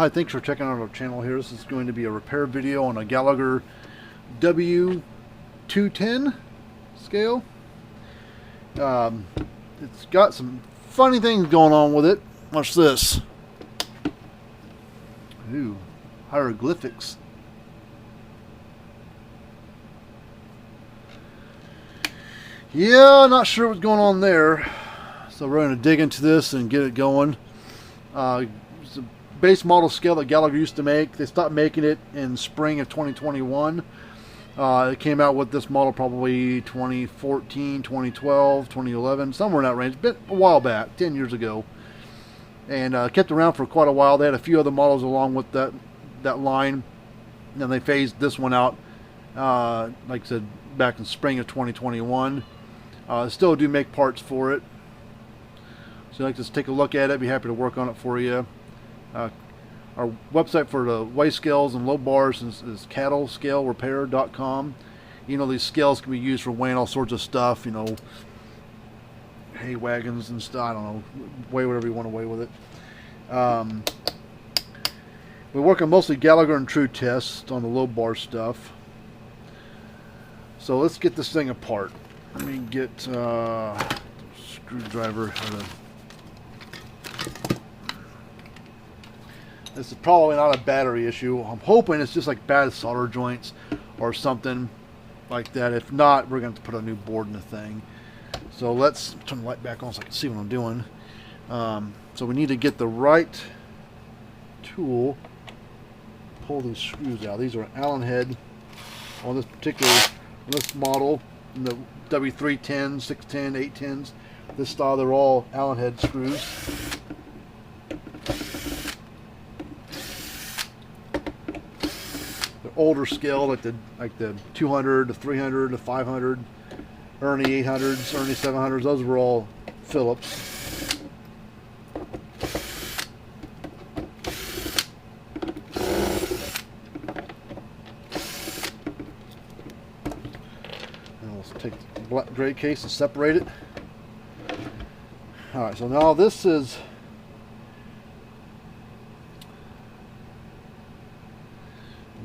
Hi, thanks for checking out our channel here. This is going to be a repair video on a Gallagher W210 scale. It's got some funny things going on with it. Watch this. Ooh, hieroglyphics. Yeah, not sure what's going on there. So we're going to dig into this and get it going. It's a base model scale that Gallagher used to make. They stopped making it in spring of 2021. It came out with this model probably 2014, 2012, 2011, somewhere in that range. A while back, 10 years ago. And kept around for quite a while. They had a few other models along with that line. And then they phased this one out, like I said, back in spring of 2021. Still do make parts for it. So I'd like to take a look at it. Be happy to work on it for you. Our website for the weigh scales and low bars is cattlescalerepair.com. You know, these scales can be used for weighing all sorts of stuff. You know, hay wagons and stuff. I don't know. Weigh whatever you want to weigh with it. We work on mostly Gallagher and True tests on the low bar stuff. So let's get this thing apart. Let me get screwdriver. This is probably not a battery issue. I'm hoping it's just like bad solder joints or something like that. If not, we're going to have to put a new board in the thing. So let's turn the light back on so I can see what I'm doing. So we need to get the right tool. Pull these screws out. These are Allen head on this model. The W310, 610, 810s. This style, they're all Allen head screws. Older scale, like the 200, the 300, the 500, Ernie 800s, Ernie 700s. Those were all Phillips. And we'll take the black gray case and separate it. All right, so now this is.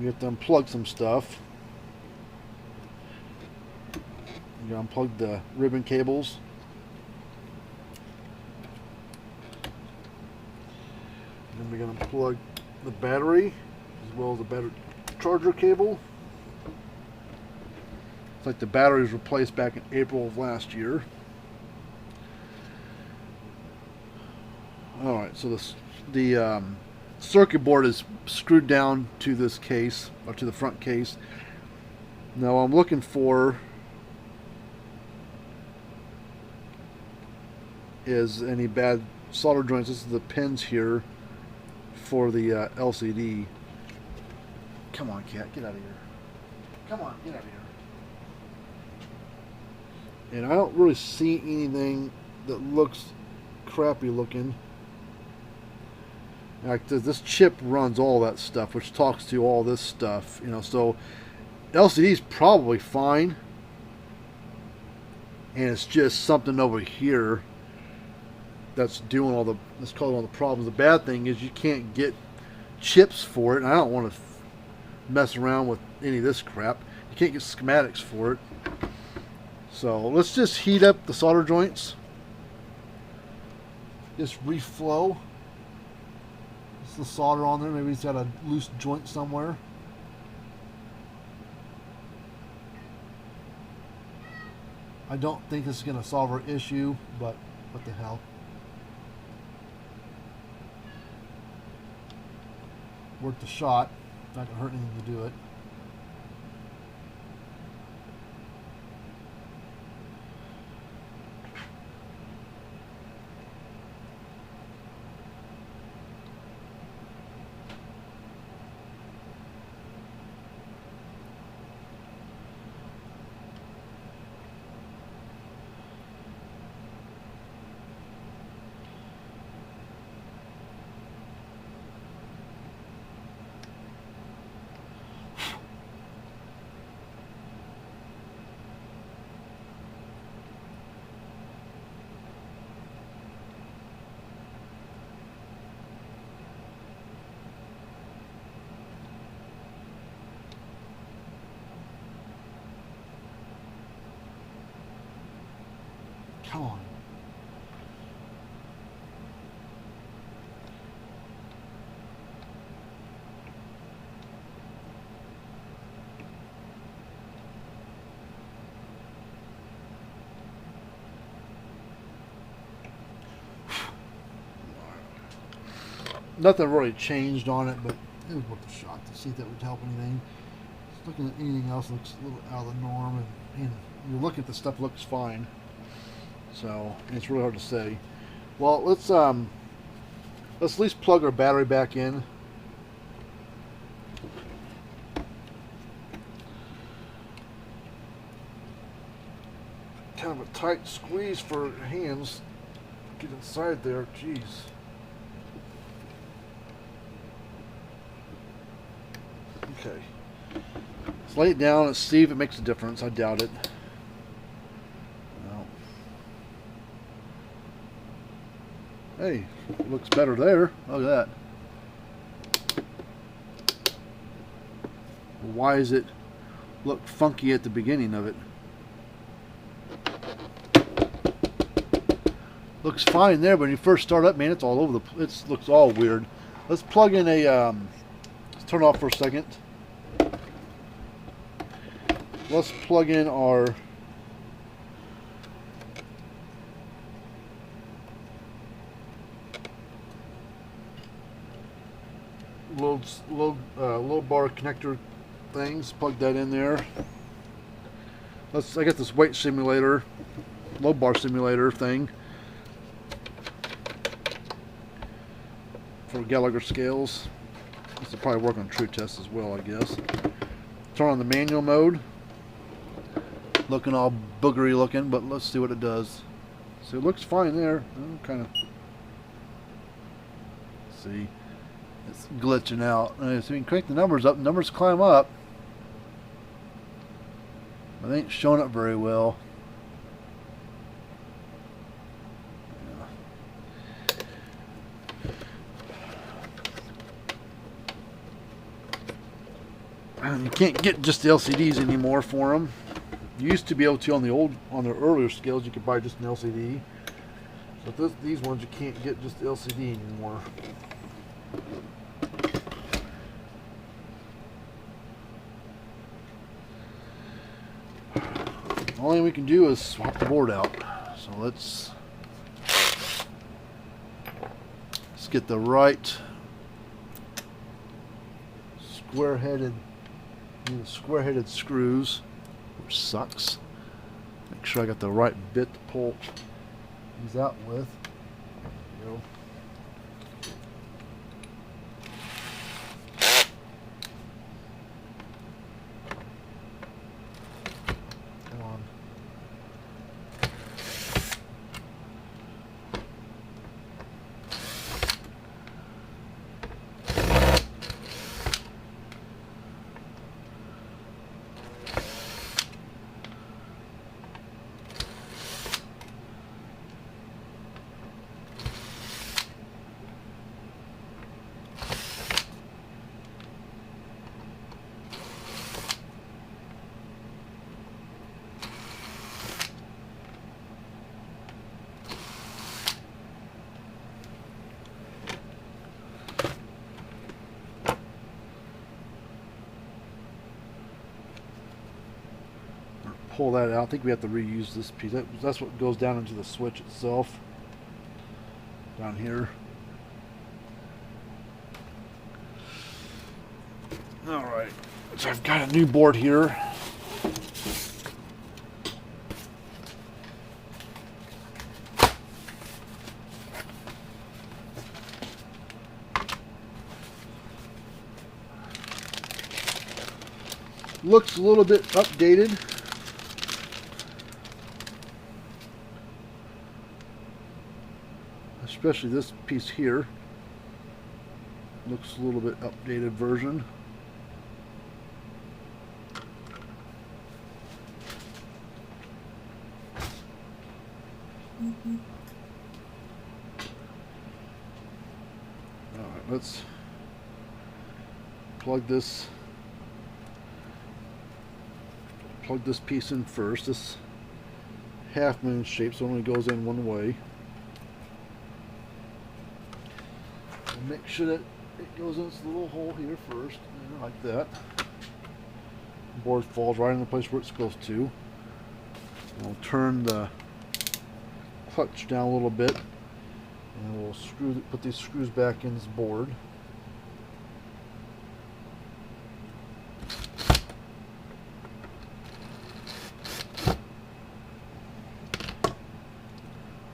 You have to unplug some stuff. You unplug the ribbon cables. And then we're going to plug the battery as well as the battery charger cable. It's like the battery was replaced back in April of last year. Alright, so the circuit board is screwed down to this case, or to the front case. Now I'm looking for is any bad solder joints. This is the pins here for the LCD. Come on, cat, get out of here. Come on, get out of here. And I don't really see anything that looks crappy looking. Like this chip runs all that stuff, which talks to all this stuff, you know. So LCD is probably fine, and it's just something over here that's doing all causing all the problems. The bad thing is you can't get chips for it, and I don't want to mess around with any of this crap. You can't get schematics for it. So let's just heat up the solder joints. Just reflow. The solder on there. Maybe he's got a loose joint somewhere. I don't think this is going to solve our issue, but what the hell. Worth the shot. Not going to hurt anything to do it. Come on. Nothing really changed on it, but it was worth a shot to see if that would help anything. Just looking at anything else looks a little out of the norm, and you look at the stuff looks fine. So it's really hard to say. Well, let's at least plug our battery back in. Kind of a tight squeeze for hands. Get inside there, jeez. Okay. Let's lay it down and see if it makes a difference. I doubt it. No. Hey, it looks better there. Look at that. Why does it look funky at the beginning of it? Looks fine there, but when you first start up, man, it's all over the. It looks all weird. Let's plug in a. Let's turn it off for a second. Let's plug in our load bar connector things. Plug that in there. I got this weight simulator, load bar simulator thing for Gallagher scales. This will probably work on true test as well, I guess. Turn on the manual mode. Looking all boogery looking, but let's see what it does. So it looks fine there. Kind of. See, it's glitching out. So you can crank the numbers up. Numbers climb up. But they ain't showing up very well. You can't get just the LCDs anymore for them. You used to be able to on the earlier scales. You could buy just an LCD. So these ones you can't get just the LCD anymore. The only thing we can do is swap the board out. So let's get the right square-headed screws, which sucks. Make sure I got the right bit to pull these out with. There we go. Come on. Pull that out. I think we have to reuse this piece. That's what goes down into the switch itself. Down here. Alright. So I've got a new board here. Looks a little bit updated. Especially this piece here. Looks a little bit updated version. Alright, let's plug this piece in first. This half moon shape, so it only goes in one way. And make sure that it goes into the little hole here first, like that. The board falls right in the place where it's supposed to. We'll turn the clutch down a little bit, and we'll put these screws back in this board.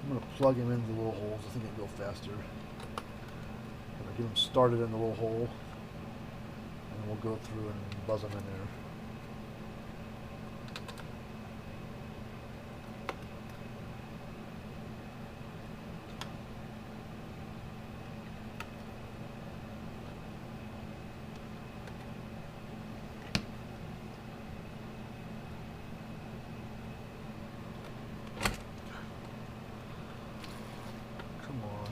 I'm going to plug them into the little holes. I think it'll go faster. Get them started in the little hole, and we'll go through and buzz them in there. Come on.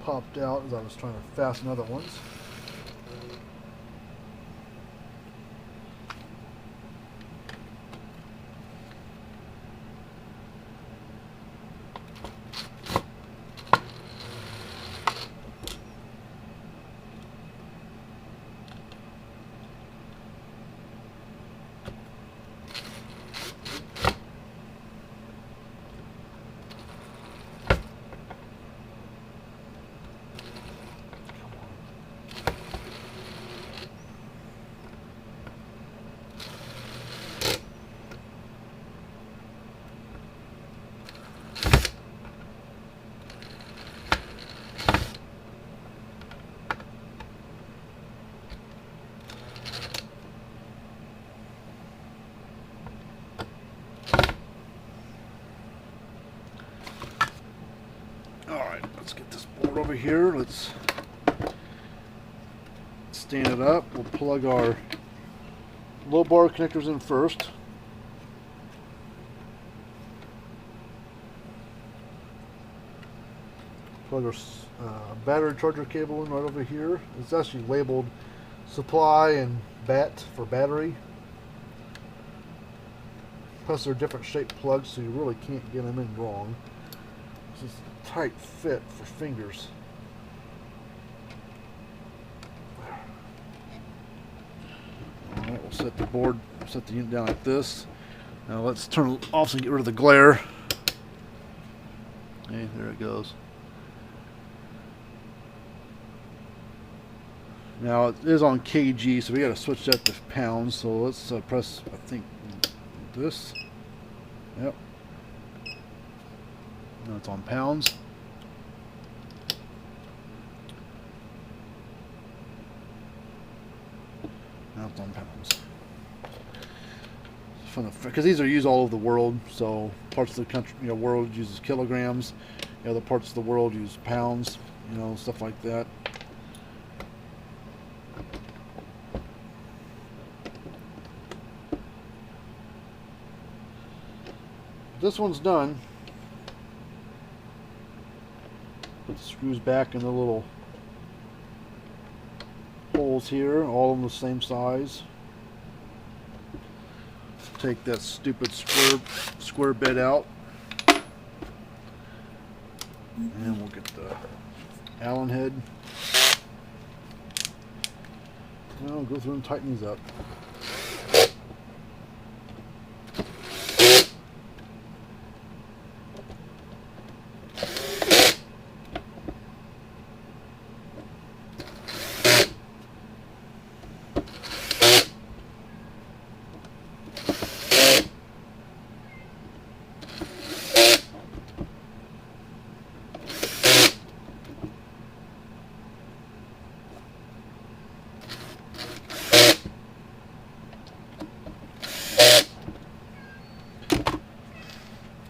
Popped out as I was trying to fasten other ones. Let's get this board over here. Let's stand it up. We'll plug our low bar connectors in first. Plug our battery charger cable in right over here. It's actually labeled supply and BAT for battery. Plus they're different shaped plugs, so you really can't get them in wrong. It's just a tight fit for fingers. Alright, we'll set the board, set the unit down like this. Now let's turn it off and get rid of the glare. Okay, there it goes. Now it is on kg, so we got to switch that to pounds. So let's press, I think, this. Yep. Now it's on pounds. Now it's on pounds. Because these are used all over the world, so parts of the country, world uses kilograms. Other parts of the world use pounds, stuff like that. This one's done. Put the screws back in the little holes here, all of them the same size. Take that stupid square bit out, and we'll get the Allen head. Now we'll go through and tighten these up.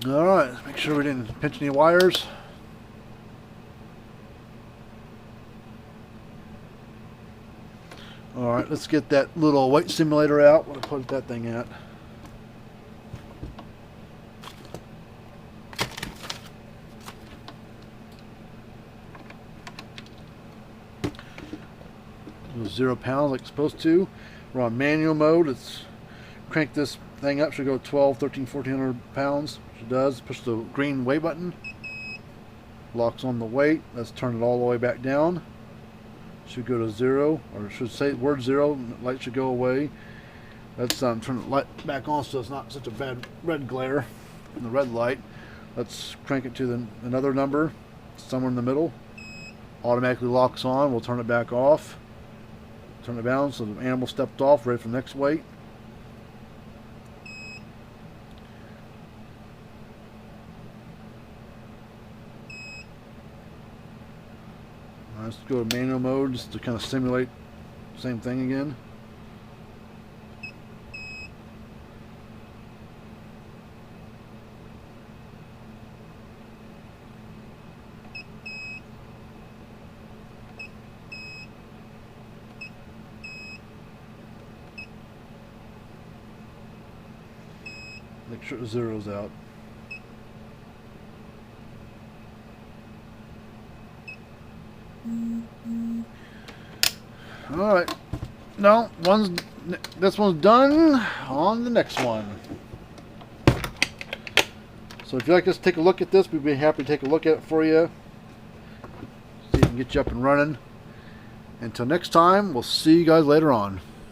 Alright, let's make sure we didn't pinch any wires. Alright, let's get that little weight simulator out. What I put that thing at? It was 0 pounds like it's supposed to. We're on manual mode. Let's crank this thing up. Should go 12, 13, 1400 pounds. It does. Push the green weigh button. Locks on the weight. Let's turn it all the way back down. Should go to 0, or should say word 0. Light should go away. Let's turn the light back on so it's not such a bad red glare in the red light. Let's crank it to another number, somewhere in the middle. Automatically locks on. We'll turn it back off. Turn it down so the animal stepped off, ready for the next weight. Let's go to manual mode just to kind of simulate the same thing again. Make sure the zero's out. Alright. No, this one's done. On the next one. So if you'd like us to take a look at this, we'd be happy to take a look at it for you. See if we can get you up and running. Until next time, we'll see you guys later on.